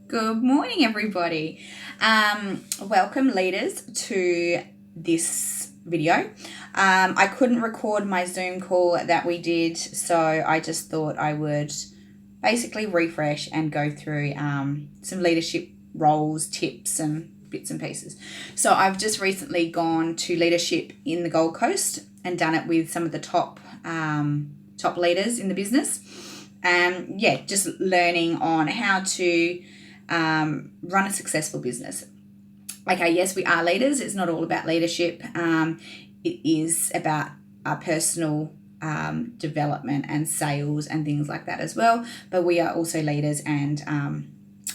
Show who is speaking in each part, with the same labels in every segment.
Speaker 1: Good morning, everybody. Welcome, leaders, to this video. I couldn't record my Zoom call that we did, so I just thought I would basically refresh and go through some leadership roles, tips, and bits and pieces. So I've just recently gone to leadership in the Gold Coast and done it with some of the top leaders in the business. Just learning on how to run a successful business. Okay, yes, we are leaders. It's not all about leadership. It is about our personal development and sales and things like that as well. But we are also leaders and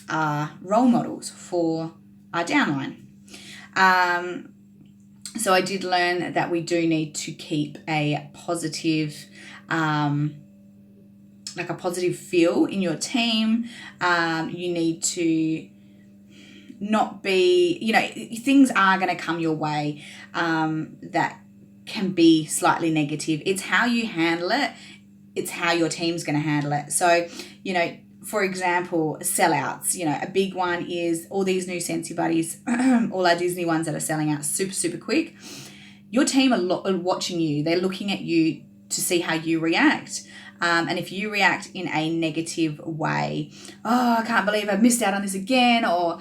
Speaker 1: are role models for our downline. So I did learn that we do need to keep a positive feel in your team. You need to not be, things are going to come your way that can be slightly negative. It's how you handle it. It's how your team's going to handle it. So, for example, sellouts, a big one is all these new Sensi Buddies, all our Disney ones that are selling out super, super quick. Your team are watching you. They're looking at you to see how you react. And if you react in a negative way, I can't believe I've missed out on this again, or,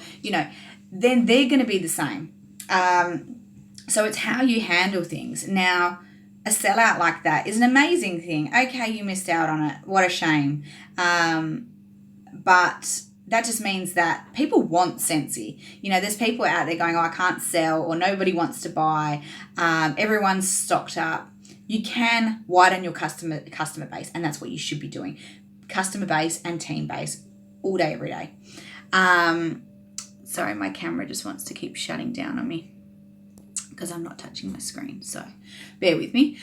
Speaker 1: then they're going to be the same. So it's how you handle things. Now, a sellout like that is an amazing thing. Okay, you missed out on it. What a shame. But that just means that people want Sensi. There's people out there going, I can't sell, or nobody wants to buy. Everyone's stocked up. You can widen your customer base, and that's what you should be doing. Customer base and team base all day, every day. Sorry, my camera just wants to keep shutting down on me because I'm not touching my screen, so bear with me.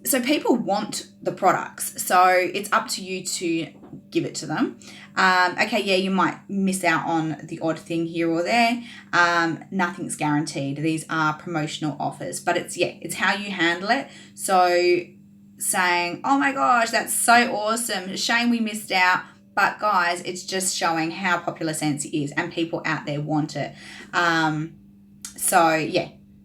Speaker 1: So people want the products, so it's up to you to give it to them. You might miss out on the odd thing here or there. Nothing's guaranteed. These are promotional offers, but it's how you handle it. So saying, oh my gosh, that's so awesome. Shame we missed out. But guys, it's just showing how popular Sensi is and people out there want it.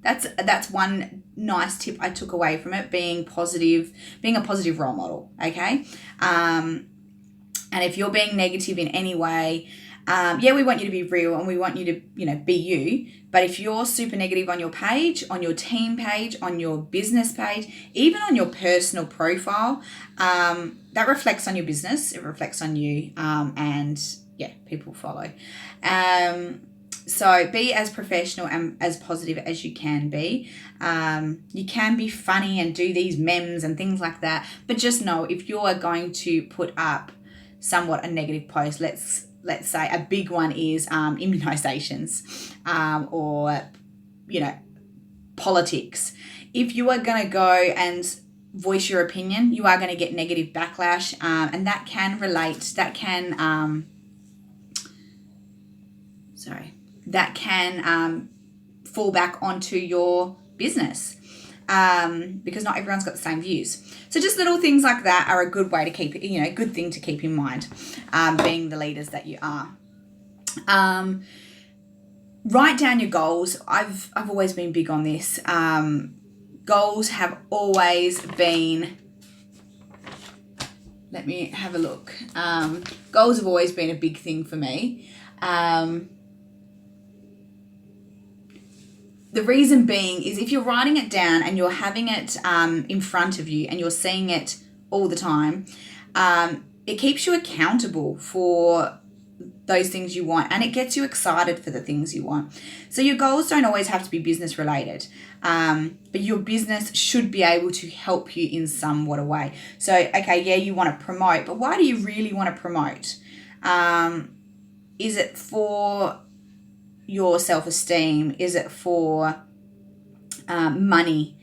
Speaker 1: That's one nice tip I took away from it, being a positive role model, okay? And if you're being negative in any way, we want you to be real and we want you to, be you. But if you're super negative on your page, on your team page, on your business page, even on your personal profile, that reflects on your business. It reflects on you, people follow. So be as professional and as positive as you can be. You can be funny and do these memes and things like that, but just know if you are going to put up somewhat a negative post, let's say a big one is immunizations or politics. If you are going to go and voice your opinion, you are going to get negative backlash, and that can fall back onto your business because not everyone's got the same views. So just little things like that are a good way to keep, good thing to keep in mind, being the leaders that you are. Write down your goals. I've always been big on this. Goals have always been, let me have a look. Goals have always been a big thing for me. The reason being is if you're writing it down and you're having it in front of you and you're seeing it all the time, it keeps you accountable for those things you want and it gets you excited for the things you want. So your goals don't always have to be business related, but your business should be able to help you in somewhat a way. So, you want to promote, but why do you really want to promote? Is it for your self-esteem? Is it for money?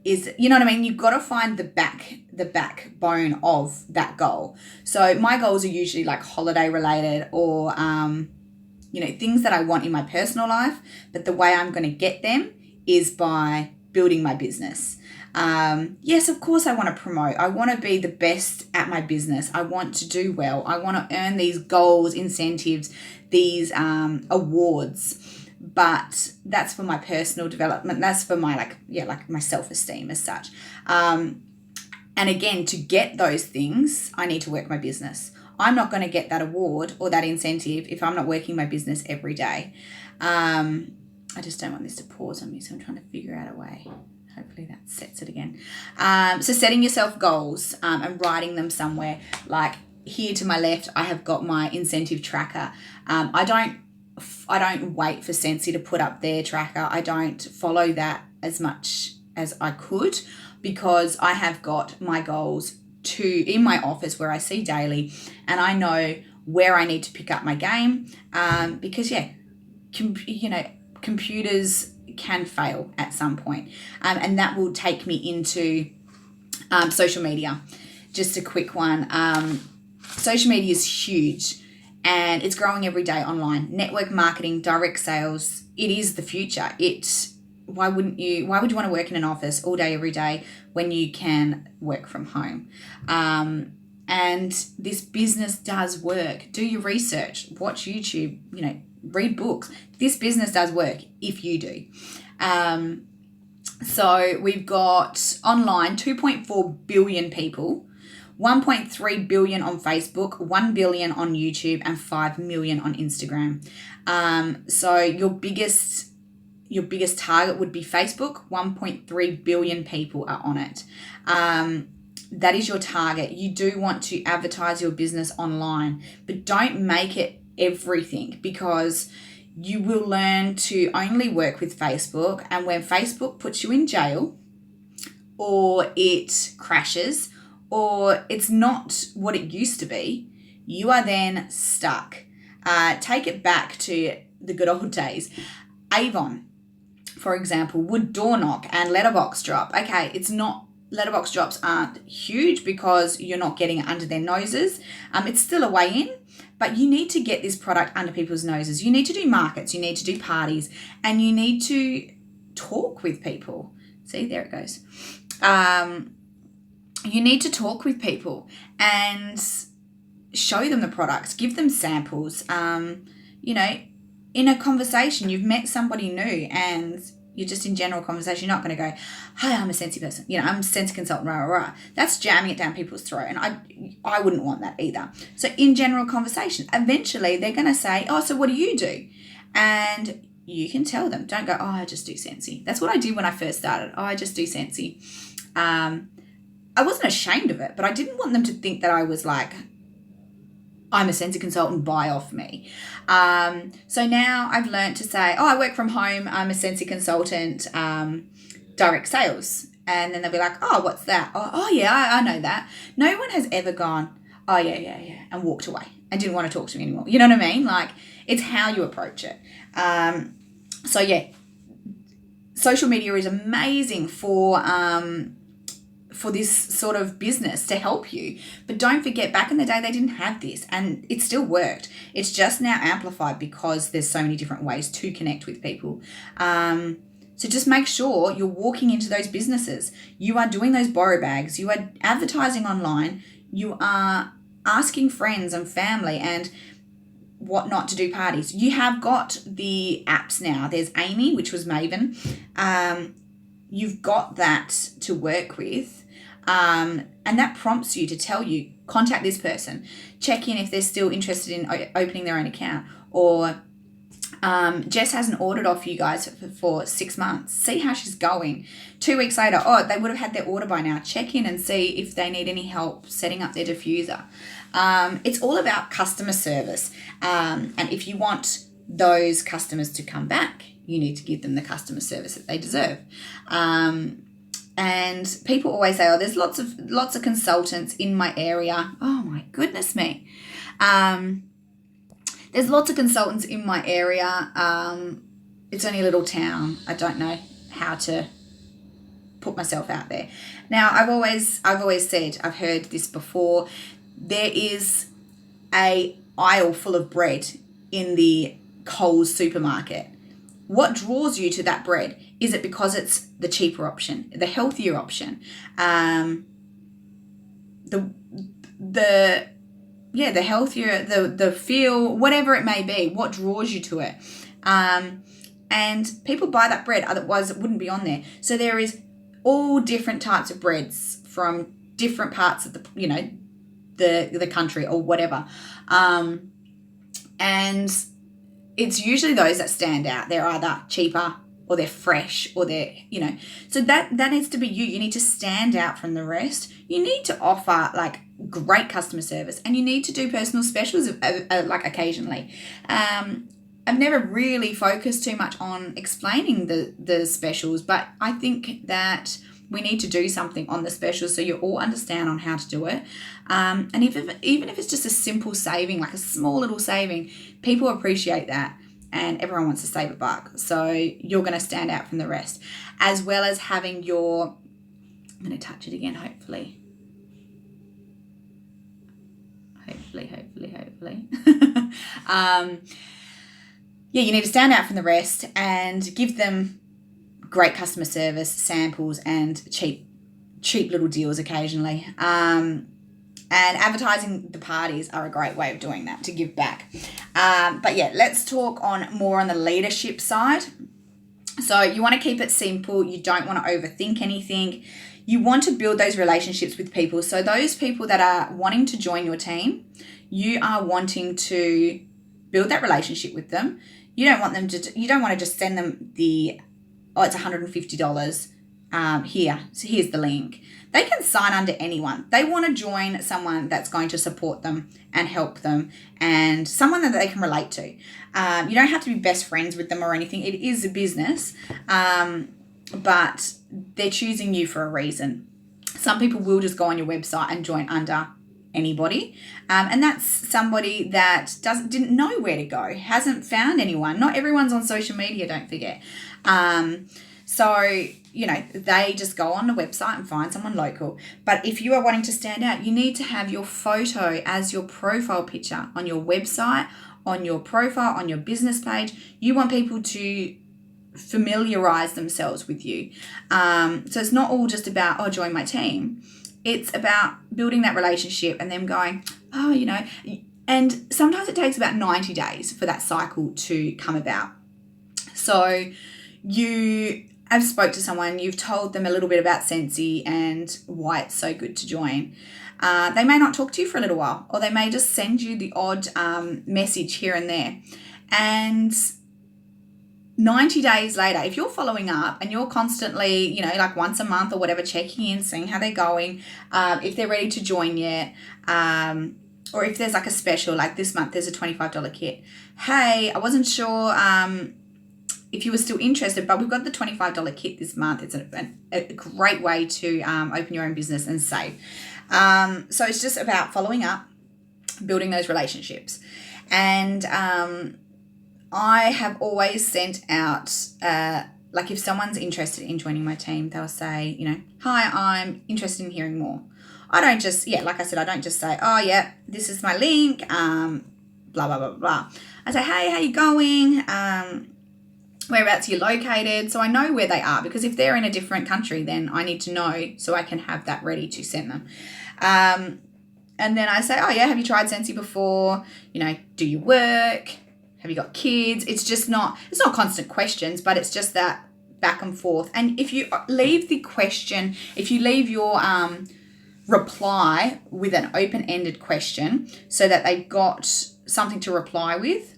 Speaker 1: You've got to find the backbone of that goal. So my goals are usually like holiday related or things that I want in my personal life, but the way I'm going to get them is by building my business. Yes, of course, I want to promote. I want to be the best at my business. I want to do well. I want to earn these goals, incentives, these awards. But that's for my personal development. That's for my my self-esteem as such. And again, to get those things, I need to work my business. I'm not going to get that award or that incentive if I'm not working my business every day. I just don't want this to pause on me, so I'm trying to figure out a way. Hopefully that sets it again. So setting yourself goals and writing them somewhere. Like here to my left, I have got my incentive tracker. I don't wait for Scentsy to put up their tracker. I don't follow that as much as I could, because I have got my goals in my office where I see daily, and I know where I need to pick up my game. Because computers can fail at some point, and that will take me into social media. Just a quick one. Social media is huge, and it's growing every day online. Network marketing, direct sales, it is the future. Why would you want to work in an office all day, every day, when you can work from home? And this business does work. Do your research, watch YouTube, read books. This business does work if you do. So we've got online 2.4 billion people, 1.3 billion on Facebook, 1 billion on YouTube, and 5 million on Instagram. So your biggest target would be Facebook. 1.3 billion people are on it. That is your target. You do want to advertise your business online, but don't make it everything, because you will learn to only work with Facebook. And when Facebook puts you in jail, or it crashes, or it's not what it used to be, you are then stuck. Take it back to the good old days. Avon, for example, would door knock and letterbox drop. Okay, letterbox drops aren't huge because you're not getting it under their noses. It's still a way in, but you need to get this product under people's noses. You need to do markets, you need to do parties, and you need to talk with people. See, there it goes. You need to talk with people and show them the products, give them samples. In a conversation, you've met somebody new and you're just in general conversation. You're not going to go, hi, I'm a Scentsy person. I'm a Scentsy consultant, rah, rah, rah. That's jamming it down people's throat. And I wouldn't want that either. So in general conversation, eventually they're going to say, oh, so what do you do? And you can tell them. Don't go, oh, I just do Scentsy. That's what I did when I first started. Oh, I just do Scentsy. I wasn't ashamed of it, but I didn't want them to think that I was like, I'm a Scentsy consultant, buy off me. So now I've learned to say, oh, I work from home, I'm a Scentsy consultant, direct sales. And then they'll be like, oh, what's that? Oh yeah, I know that. No one has ever gone, oh, yeah, and walked away and didn't want to talk to me anymore. You know what I mean? Like, it's how you approach it. So yeah, social media is amazing for this sort of business to help you. But don't forget, back in the day, they didn't have this, and it still worked. It's just now amplified because there's so many different ways to connect with people. So just make sure you're walking into those businesses. You are doing those borrow bags. You are advertising online. You are asking friends and family and whatnot to do parties. You have got the apps now. There's Amy, which was Maven. You've got that to work with. And that prompts you to tell you, contact this person, check in if they're still interested in opening their own account, or Jess has an ordered off you guys for 6 months. See how she's going. 2 weeks later, they would have had their order by now. Check in and see if they need any help setting up their diffuser. It's all about customer service. And if you want those customers to come back, you need to give them the customer service that they deserve. And people always say, there's lots of consultants in my area. Oh my goodness me. There's lots of consultants in my area. It's only a little town. I don't know how to put myself out there. Now, I've always said, I've heard this before, there is a aisle full of bread in the Coles supermarket. What draws you to that bread? Is it because it's the cheaper option, the healthier option, the healthier, the feel, whatever it may be, what draws you to it. And people buy that bread, otherwise it wouldn't be on there. So there is all different types of breads from different parts of the country or whatever. And it's usually those that stand out. They're either cheaper or they're fresh or they're, so that needs to be you. You need to stand out from the rest. You need to offer like great customer service, and you need to do personal specials like occasionally. I've never really focused too much on explaining the specials, but I think that we need to do something on the specials so you all understand on how to do it. And even if it's just a simple saving, like a small little saving, people appreciate that, and everyone wants to save a buck. So you're going to stand out from the rest, as well as having I'm going to touch it again, hopefully. You need to stand out from the rest and give them great customer service, samples, and cheap little deals occasionally. And advertising the parties are a great way of doing that, to give back. But yeah, let's talk more on the leadership side. So you want to keep it simple. You don't want to overthink anything. You want to build those relationships with people. So those people that are wanting to join your team, you are wanting to build that relationship with them. You don't want to just send them it's $150. Here, so here's the link. They can sign under anyone. They want to join someone that's going to support them and help them, and someone that they can relate to. You don't have to be best friends with them or anything. It is a business, but they're choosing you for a reason. Some people will just go on your website and join under anybody, and that's somebody that didn't know where to go, hasn't found anyone. Not everyone's on social media, don't forget. So they just go on the website and find someone local. But if you are wanting to stand out, you need to have your photo as your profile picture on your website, on your profile, on your business page. You want people to familiarize themselves with you. So it's not all just about, join my team. It's about building that relationship and them going, and sometimes it takes about 90 days for that cycle to come about. So you have spoke to someone, you've told them a little bit about Scentsy and why it's so good to join. They may not talk to you for a little while, or they may just send you the odd message here and there. And 90 days later, if you're following up and you're constantly, like once a month or whatever, checking in, seeing how they're going, if they're ready to join yet, or if there's like a special, like this month there's a $25 kit. Hey, I wasn't sure if you were still interested, but we've got the $25 kit this month. It's a great way to open your own business and save. So it's just about following up, building those relationships. And I have always sent out, like if someone's interested in joining my team, they'll say, hi, I'm interested in hearing more. I don't just, like I said, I don't just say, this is my link, blah, blah, blah, blah. I say, hey, how you going? Whereabouts you're located, so I know where they are, because if they're in a different country, then I need to know so I can have that ready to send them. And then I say, have you tried Scentsy before? Do you work? Have you got kids? It's not constant questions, but it's just that back and forth. And if you leave the question, if you leave your reply with an open-ended question so that they've got something to reply with,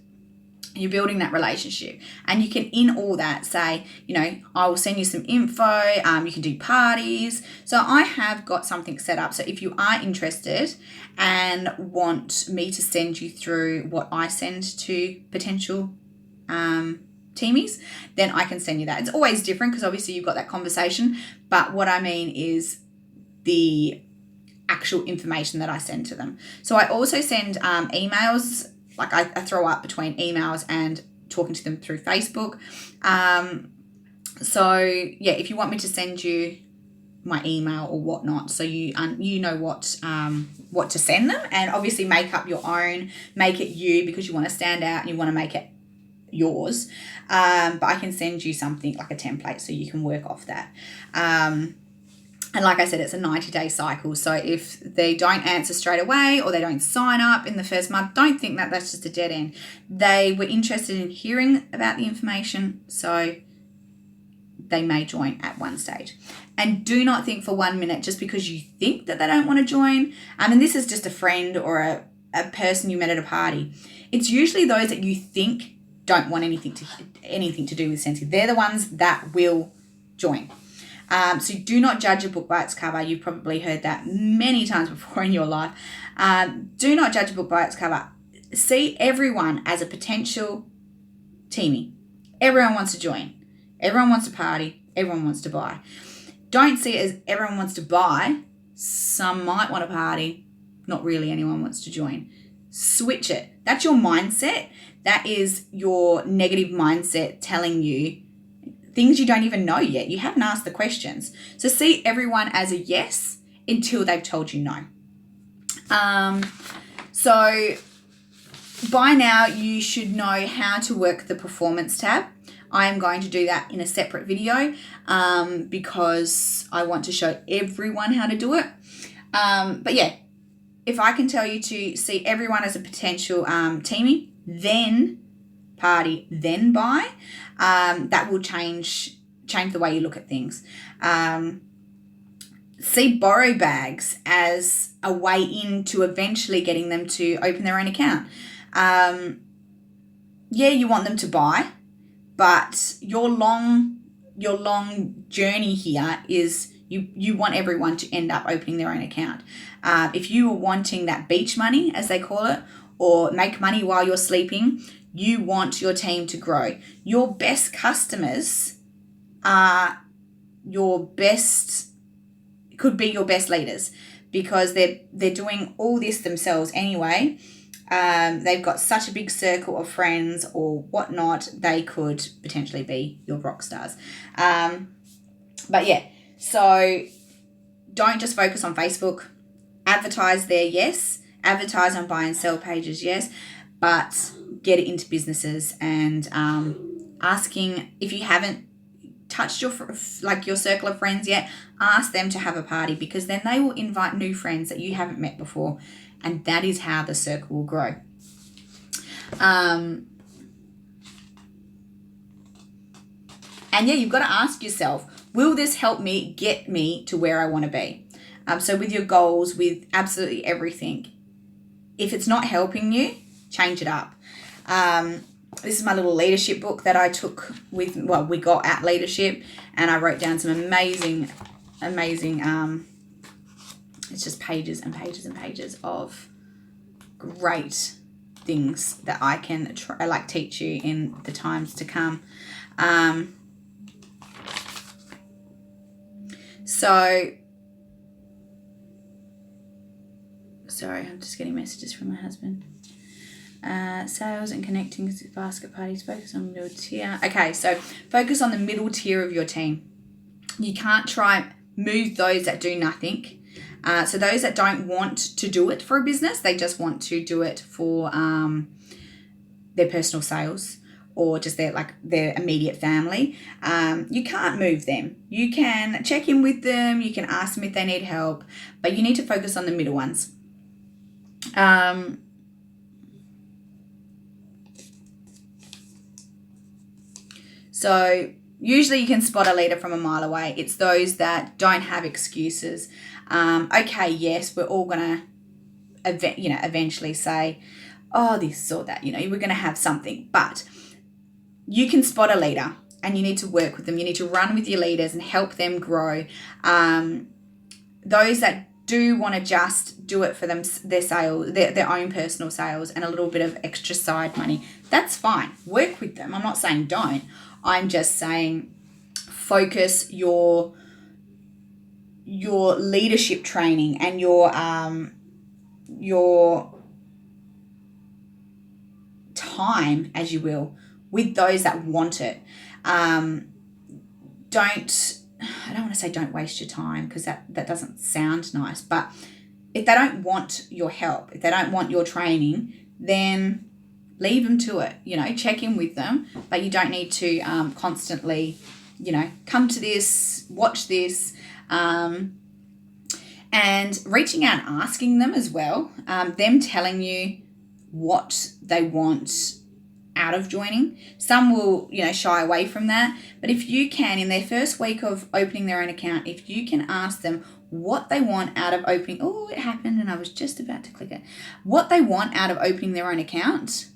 Speaker 1: you're building that relationship. And you can, in all that, say, I will send you some info. You can do parties. So I have got something set up. So if you are interested and want me to send you through what I send to potential teamies, then I can send you that. It's always different because obviously you've got that conversation. But what I mean is the actual information that I send to them. So I also send emails. Like I throw up between emails and talking to them through Facebook. If you want me to send you my email or whatnot, so you know what to send them, and obviously make up your own, make it you, because you want to stand out and you want to make it yours, but I can send you something like a template so you can work off that. And like I said, it's a 90-day cycle. So if they don't answer straight away or they don't sign up in the first month, don't think that that's just a dead end. They were interested in hearing about the information, so they may join at one stage. And do not think for 1 minute just because you think that they don't want to join. And this is just a friend or a person you met at a party. It's usually those that you think don't want anything to do with Scentsy. They're the ones that will join. So do not judge a book by its cover. You've probably heard that many times before in your life. Do not judge a book by its cover. See everyone as a potential teamie. Everyone wants to join. Everyone wants to party. Everyone wants to buy. Don't see it as everyone wants to buy. Some might want to party. Not really anyone wants to join. Switch it. That's your mindset. That is your negative mindset telling you things you don't even know yet. You haven't asked the questions. So see everyone as a yes until they've told you no. So by now you should know how to work the performance tab. I am going to do that in a separate video because I want to show everyone how to do it. But yeah, if I can tell you to see everyone as a potential teamie, then party, then buy, that will change the way you look at things. See borrow bags as a way into eventually getting them to open their own account. Yeah, you want them to buy, but your long journey here is you want everyone to end up opening their own account. If you are wanting that beach money, as they call it, or make money while you're sleeping, you want your team to grow. Your best customers are could be your best leaders because they're doing all this themselves anyway. They've got such a big circle of friends or whatnot, they could potentially be your rock stars. But yeah, so don't just focus on Facebook. Advertise there, yes. Advertise on buy and sell pages, yes. But get it into businesses and asking, if you haven't touched your circle of friends yet, ask them to have a party because then they will invite new friends that you haven't met before, and that is how the circle will grow. And yeah, you've got to ask yourself, will this help me get me to where I want to be? So with your goals, with absolutely everything, if it's not helping you, change it up. This is my little leadership book that I took we got at Leadership, and I wrote down some amazing, it's just pages and pages and pages of great things that I can teach you in the times to come. Sorry, I'm just getting messages from my husband. Sales and connecting with basket parties. Focus on middle tier. Okay, so focus on the middle tier of your team. You can't try move those that do nothing. So those that don't want to do it for a business, they just want to do it for their personal sales or just their immediate family. You can't move them. You can check in with them. You can ask them if they need help, but you need to focus on the middle ones. So usually you can spot a leader from a mile away. It's those that don't have excuses. Okay, yes, we're all going to eventually say, oh, this or that, we're going to have something. But you can spot a leader and you need to work with them. You need to run with your leaders and help them grow. Those that do want to just do it for their sales, their own personal sales and a little bit of extra side money, that's fine. Work with them. I'm not saying don't. I'm just saying focus your leadership training and your time, as you will, with those that want it. I don't want to say don't waste your time because that doesn't sound nice, but if they don't want your help, if they don't want your training, then leave them to it, check in with them, but you don't need to constantly, come to this, watch this, and reaching out and asking them as well, them telling you what they want out of joining. Some will, shy away from that, but if you can, in their first week of opening their own account, if you can ask them what they want out of opening, it happened and I was just about to click it, what they want out of opening their own account,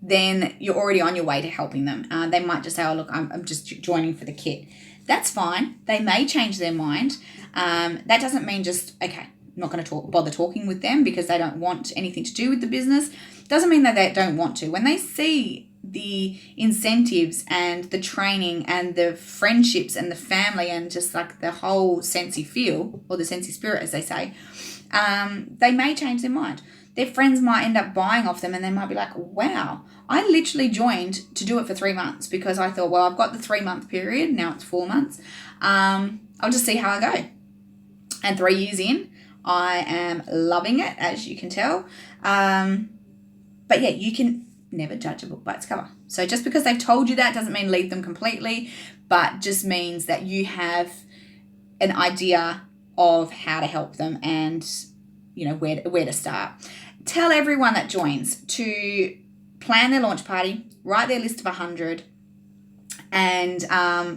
Speaker 1: then you're already on your way to helping them. They might just say, look, I'm just joining for the kit. That's fine. They may change their mind. That doesn't mean just, okay, I'm not going to bother talking with them because they don't want anything to do with the business. Doesn't mean that they don't want to. When they see the incentives and the training and the friendships and the family and just like the whole Scentsy feel, or the Scentsy spirit, as they say, they may change their mind. Their friends might end up buying off them and they might be like, wow, I literally joined to do it for 3 months because I thought, well, I've got the 3-month period. Now it's 4 months. I'll just see how I go. And 3 years in, I am loving it, as you can tell. But yeah, you can never judge a book by its cover. So just because they've told you that doesn't mean leave them completely, but just means that you have an idea of how to help them and, where to start. Tell everyone that joins to plan their launch party, write their list of 100, and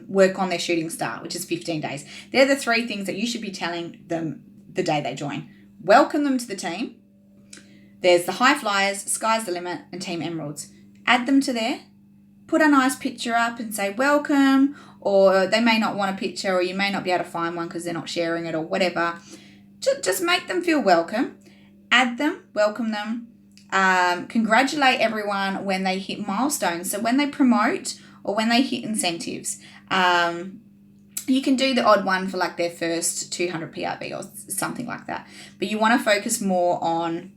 Speaker 1: work on their shooting star, which is 15 days. They're the 3 things that you should be telling them the day they join. Welcome them to the team. There's the High Flyers, Sky's the Limit, and Team Emeralds. Add them to there. Put a nice picture up and say welcome, or they may not want a picture, or you may not be able to find one because they're not sharing it or whatever. Just make them feel welcome. Add them, welcome them. Congratulate everyone when they hit milestones. So when they promote or when they hit incentives, you can do the odd one for like their first 200 PRV or something like that. But you want to focus more on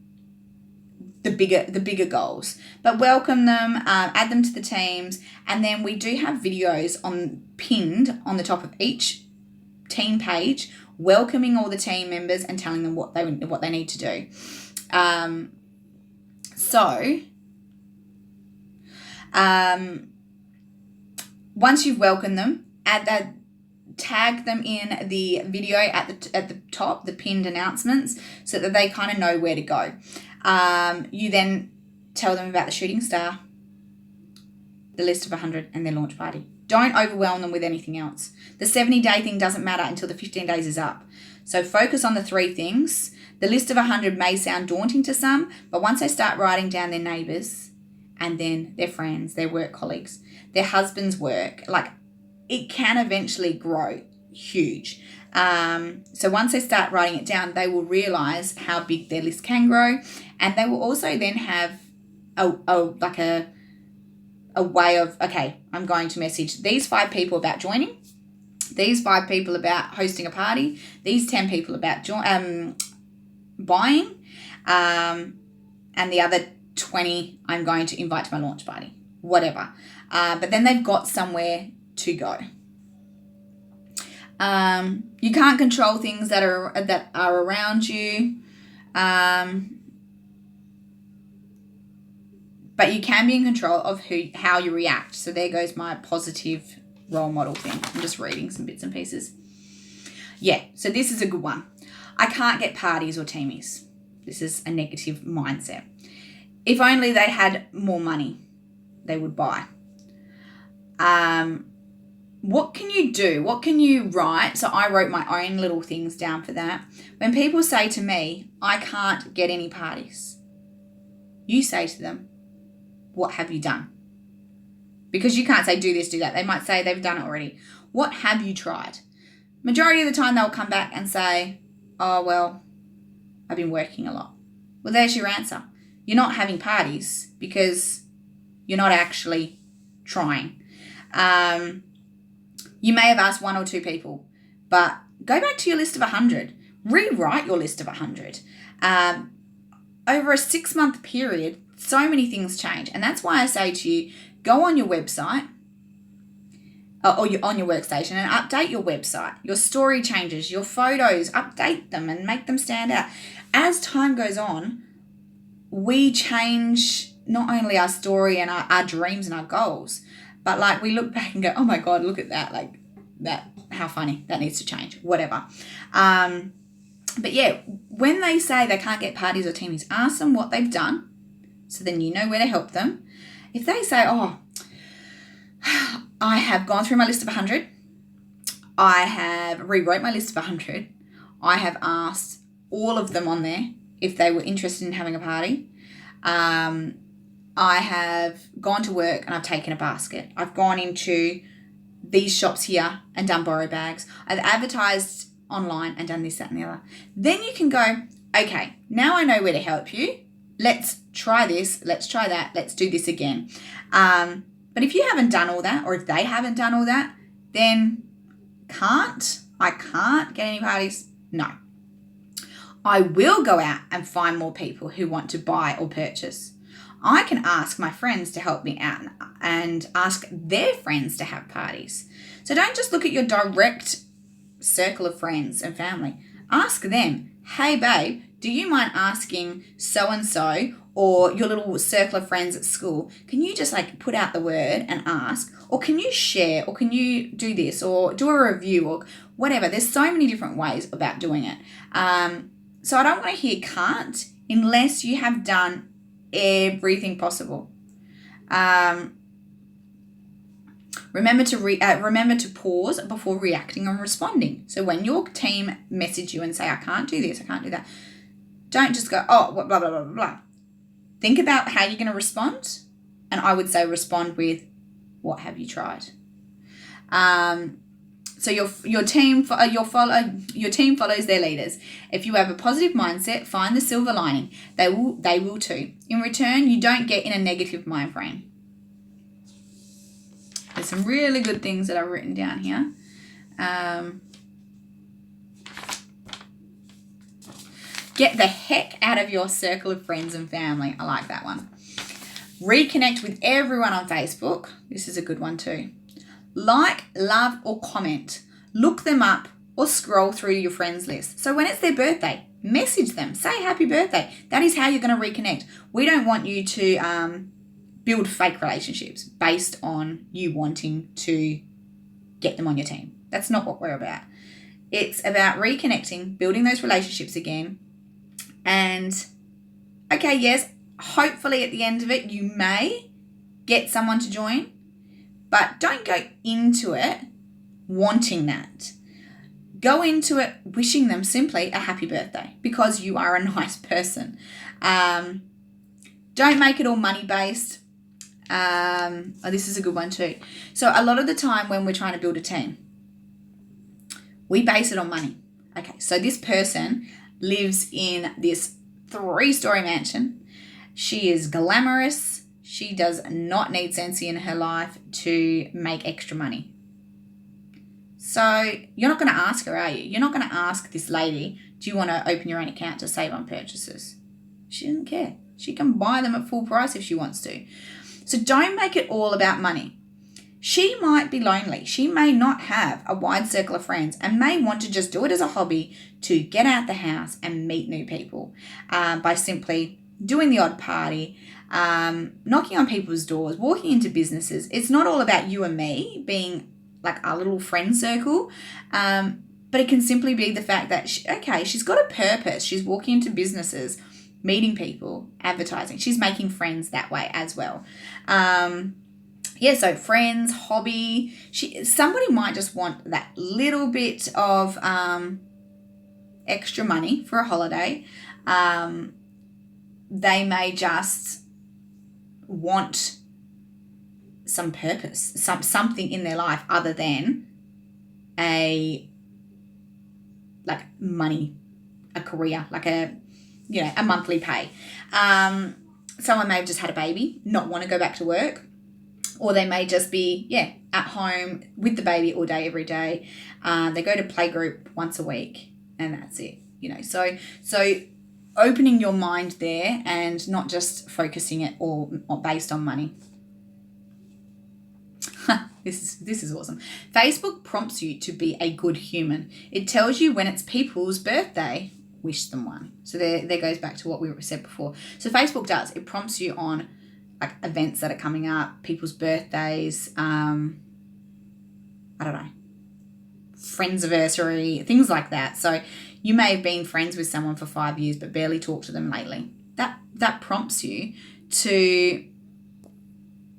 Speaker 1: the bigger goals. But welcome them, add them to the teams, and then we do have videos pinned on the top of each team page, welcoming all the team members and telling them what they need to do. Once you've welcomed them, tag them in the video at the top, the pinned announcements, so that they kind of know where to go. You then tell them about the shooting star, the list of 100, and their launch party. Don't overwhelm them with anything else. The 70-day thing doesn't matter until the 15 days is up. So focus on the 3 things. The list of 100 may sound daunting to some, but once they start writing down their neighbours and then their friends, their work colleagues, their husband's work, like, it can eventually grow huge. So once they start writing it down, they will realise how big their list can grow, and they will also then have a way of, okay, I'm going to message these 5 people about joining, these 5 people about hosting a party, these 10 people about buying, and the other 20 I'm going to invite to my launch party, whatever. But then they've got somewhere to go. You can't control things that are around you, but you can be in control of how you react. So there goes my positive role model thing. I'm just reading some bits and pieces. Yeah, so this is a good one. I can't get parties or teamies. This is a negative mindset. If only they had more money, they would buy. What can you do? What can you write? So I wrote my own little things down for that. When people say to me, I can't get any parties, you say to them, what have you done? Because you can't say do this, do that. They might say they've done it already. What have you tried? Majority of the time they'll come back and say, oh, well, I've been working a lot. Well, there's your answer. You're not having parties because you're not actually trying. You may have asked 1 or 2 people, but go back to your list of 100. Rewrite your list of 100. Over a 6-month period, so many things change. And that's why I say to you, go on your website or you're on your workstation and update your website. Your story changes, your photos, update them and make them stand out. as time goes on, we change not only our story and our dreams and our goals, but like we look back and go, oh my God, look at that. Like that, how funny, that needs to change, whatever. But yeah, when they say they can't get parties or teamies, ask them what they've done. So then you know where to help them. If they say, oh, I have gone through my list of 100. I have rewrote my list of 100. I have asked all of them on there if they were interested in having a party. I have gone to work and I've taken a basket. I've gone into these shops here and done borrow bags. I've advertised online and done this, that, and the other. Then you can go, okay, now I know where to help you. Let's try this. Let's try that. Let's do this again. But if you haven't done all that, or if they haven't done all that, then I can't get any parties. No. I will go out and find more people who want to buy or purchase. I can ask my friends to help me out and ask their friends to have parties. So don't just look at your direct circle of friends and family. Ask them, hey babe, do you mind asking so-and-so or your little circle of friends at school, can you just like put out the word and ask, or can you share, or can you do this, or do a review, or whatever. There's so many different ways about doing it. So I don't want to hear can't unless you have done everything possible. Remember to pause before reacting and responding. So when your team message you and say, I can't do this, I can't do that, don't just go, oh, blah, blah, blah, blah, blah. Think about how you're going to respond. And I would say respond with, what have you tried? So your team follows their leaders. If you have a positive mindset, find the silver lining. They will too. In return, you don't get in a negative mind frame. There's some really good things that I've written down here. Get the heck out of your circle of friends and family. I like that one. Reconnect with everyone on Facebook. This is a good one too. Like, love, or comment. Look them up or scroll through your friends list. So when it's their birthday, message them. Say happy birthday. That is how you're going to reconnect. We don't want you to build fake relationships based on you wanting to get them on your team. That's not what we're about. It's about reconnecting, building those relationships again. And, okay, yes, hopefully at the end of it, you may get someone to join. But don't go into it wanting that. Go into it wishing them simply a happy birthday because you are a nice person. Don't make it all money-based. This is a good one too. So a lot of the time when we're trying to build a team, we base it on money. Okay, so this person lives in this 3-story mansion. She is glamorous. She does not need Sensi in her life to make extra money. So you're not going to ask her, are you? You're not going to ask this lady, do you want to open your own account to save on purchases? She doesn't care. She can buy them at full price if she wants to. So don't make it all about money. She might be lonely. She may not have a wide circle of friends and may want to just do it as a hobby to get out the house and meet new people by simply doing the odd party, knocking on people's doors, walking into businesses. It's not all about you and me being like our little friend circle, but it can simply be the fact that, she's got a purpose. She's walking into businesses, meeting people, advertising. She's making friends that way as well. So friends, hobby. Somebody might just want that little bit of extra money for a holiday. They may just want some purpose, something in their life other than a career, like a monthly pay. Someone may have just had a baby, not want to go back to work, or they may just be, at home with the baby all day, every day. They go to playgroup once a week and that's it, So opening your mind there and not just focusing it all based on money. This is awesome. Facebook prompts you to be a good human. It tells you when it's people's birthday. wish them one. So there goes back to what we said before. So Facebook does. It prompts you on like events that are coming up, people's birthdays, I don't know, friends' anniversary, things like that. So you may have been friends with someone for 5 years but barely talked to them lately. That prompts you to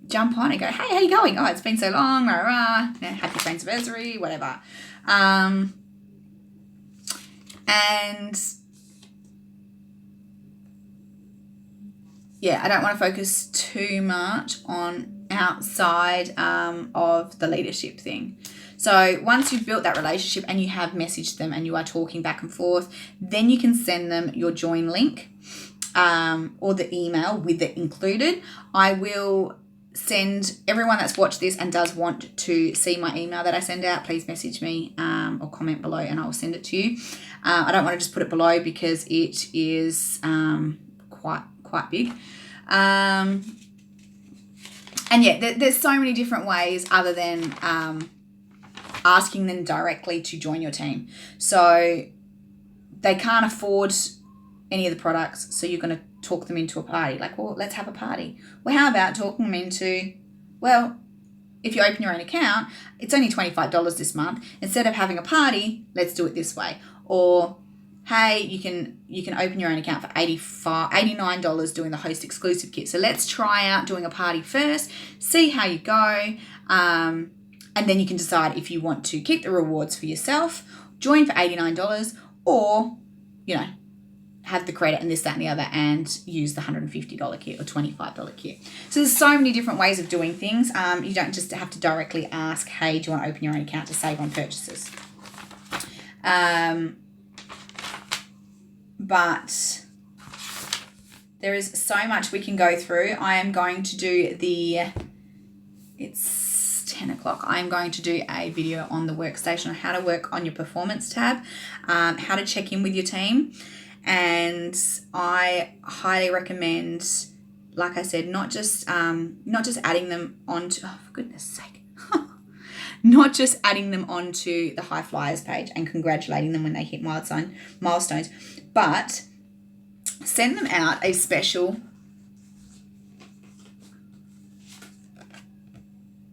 Speaker 1: jump on and go, hey, how you going? Oh, it's been so long, rah, rah. Yeah, happy friends' anniversary, whatever. And yeah, I don't want to focus too much on outside of the leadership thing. So once you've built that relationship and you have messaged them and you are talking back and forth, then you can send them your join link or the email with it included. I will send everyone that's watched this and does want to see my email that I send out, please message me or comment below and I'll send it to you. I don't want to just put it below because it is quite big. And yeah, there's so many different ways other than asking them directly to join your team. So they can't afford any of the products, so you're going to talk them into a party. Like, well, let's have a party. Well, how about talking them into, well, if you open your own account, it's only $25 this month. Instead of having a party, let's do it this way. Or, hey, you can open your own account for $89 doing the host exclusive kit. So let's try out doing a party first, see how you go, and then you can decide if you want to keep the rewards for yourself, join for $89, or, have the credit and this, that, and the other and use the $150 kit or $25 kit. So there's so many different ways of doing things. You don't just have to directly ask, hey, do you want to open your own account to save on purchases? But there is so much we can go through. I am going to do it's 10 o'clock. I'm going to do a video on the workstation on how to work on your performance tab, how to check in with your team. And I highly recommend, like I said, not just adding them onto, oh, for goodness sake, not just adding them onto the High Flyers page and congratulating them when they hit milestones, but send them out a special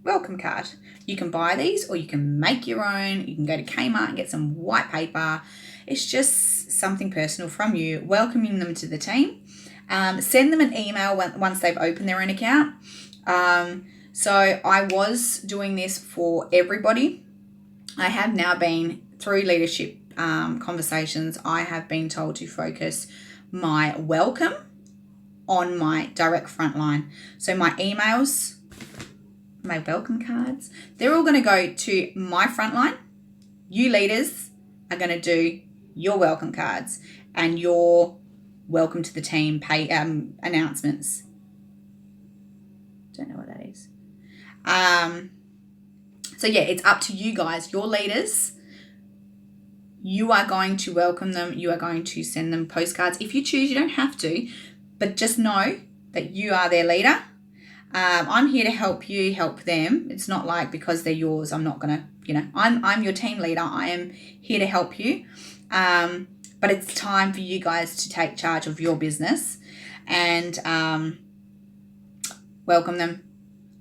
Speaker 1: welcome card. You can buy these or you can make your own. You can go to Kmart and get some white paper. It's just something personal from you, welcoming them to the team. Send them an email once they've opened their own account. So I was doing this for everybody. I have now been, through leadership conversations, I have been told to focus my welcome on my direct front line. So my emails, my welcome cards, they're all going to go to my front line. You leaders are going to do your welcome cards and your welcome to the team pay announcements. Don't know what that is. So yeah, it's up to you guys, your leaders. You are going to welcome them. You are going to send them postcards. If you choose, you don't have to, but just know that you are their leader. I'm here to help you help them. It's not like because they're yours, I'm not going to, I'm your team leader. I am here to help you. But it's time for you guys to take charge of your business and welcome them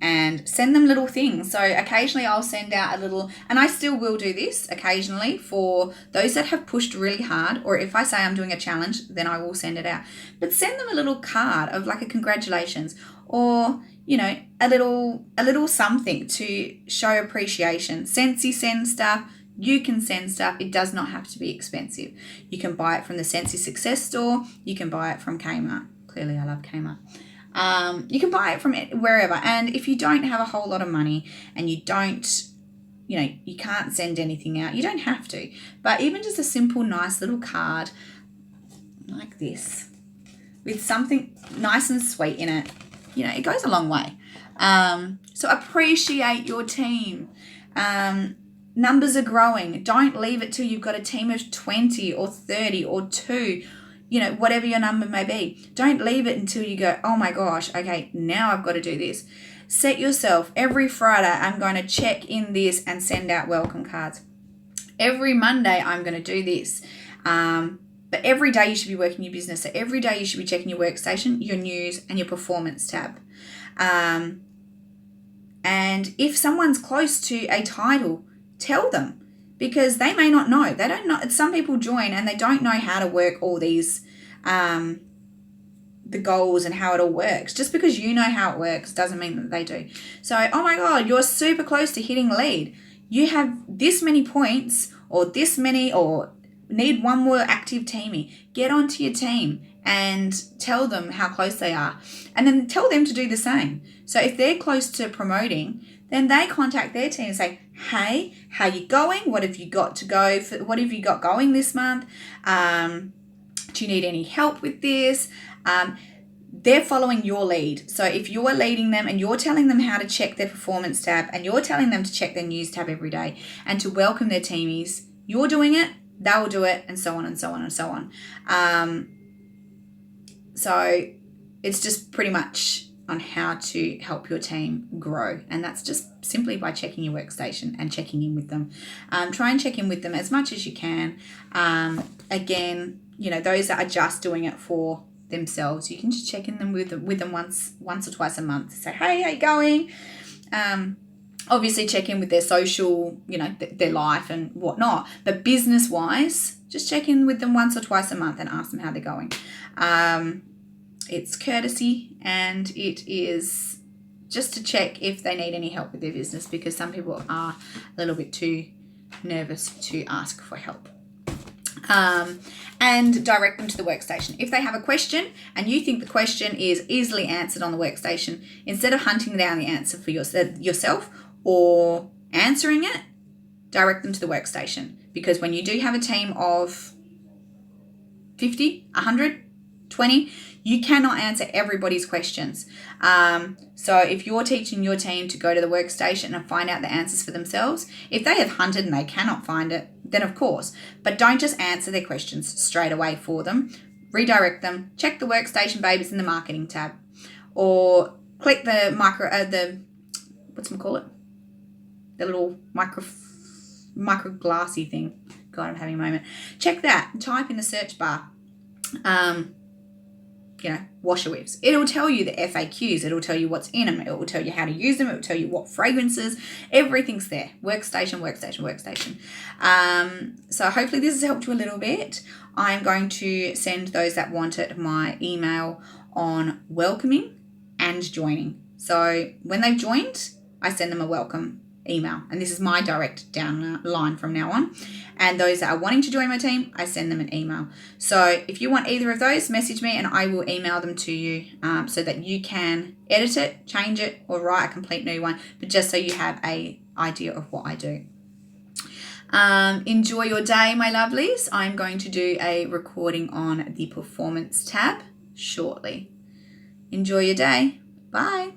Speaker 1: and send them little things. So occasionally I'll send out a little, and I still will do this occasionally for those that have pushed really hard, or if I say I'm doing a challenge, then I will send it out. But send them a little card of like a congratulations, or a little something to show appreciation. Scentsy sends stuff. You can send stuff. It does not have to be expensive. You can buy it from the Scentsy Success Store. You can buy it from Kmart. Clearly, I love Kmart. You can buy it from wherever. And if you don't have a whole lot of money and you don't, you can't send anything out, you don't have to. But even just a simple, nice little card like this with something nice and sweet in it, it goes a long way. So appreciate your team. Numbers are growing. Don't leave it till you've got a team of 20 or 30 or 2, whatever your number may be. Don't leave it until you go, oh my gosh, okay, now I've got to do this. Set yourself, every Friday I'm going to check in this and send out welcome cards. Every Monday I'm going to do this. But every day you should be working your business. So every day you should be checking your workstation, your news, and your performance tab. And if someone's close to a title, tell them, because they may not know. They don't know. Some people join and they don't know how to work all these, the goals and how it all works. Just because you know how it works doesn't mean that they do. So, oh my God, you're super close to hitting lead. You have this many points or this many, or need one more active teamie. Get onto your team and tell them how close they are, and then tell them to do the same. So if they're close to promoting, then they contact their team and say, hey, how you going? What have you got to go for? What have you got going this month? Do you need any help with this? They're following your lead. So if you're leading them and you're telling them how to check their performance tab, and you're telling them to check their news tab every day and to welcome their teamies, you're doing it, they'll do it, and so on and so on and so on. So it's just pretty much on how to help your team grow. And that's just simply by checking your workstation and checking in with them. Try and check in with them as much as you can. Again, those that are just doing it for themselves, you can just check in them with them once or twice a month. Say, hey, how you going? Obviously check in with their social, their life and whatnot. But business-wise, just check in with them once or twice a month and ask them how they're going. It's courtesy, and it is just to check if they need any help with their business, because some people are a little bit too nervous to ask for help. And direct them to the workstation. If they have a question and you think the question is easily answered on the workstation, instead of hunting down the answer for yourself or answering it, direct them to the workstation. Because when you do have a team of 50, 100, 20, you cannot answer everybody's questions. So if you're teaching your team to go to the workstation and find out the answers for themselves, if they have hunted and they cannot find it, then of course. But don't just answer their questions straight away for them. Redirect them. Check the workstation, babe. It's in the marketing tab. Or click the the little micro glassy thing. God, I'm having a moment. Check that. Type in the search bar. Washer whips. It'll tell you the FAQs. It'll tell you what's in them. It will tell you how to use them. It will tell you what fragrances. Everything's there. Workstation. So hopefully this has helped you a little bit. I'm going to send those that want it my email on welcoming and joining. So when they've joined, I send them a welcome email, and this is my direct down line from now on. And those that are wanting to join my team, I send them an email. So if you want either of those, message me and I will email them to you, so that you can edit it, change it, or write a complete new one, but just so you have a idea of what I do. Enjoy your day, my lovelies. I'm going to do a recording on the performance tab shortly. Enjoy your day. Bye.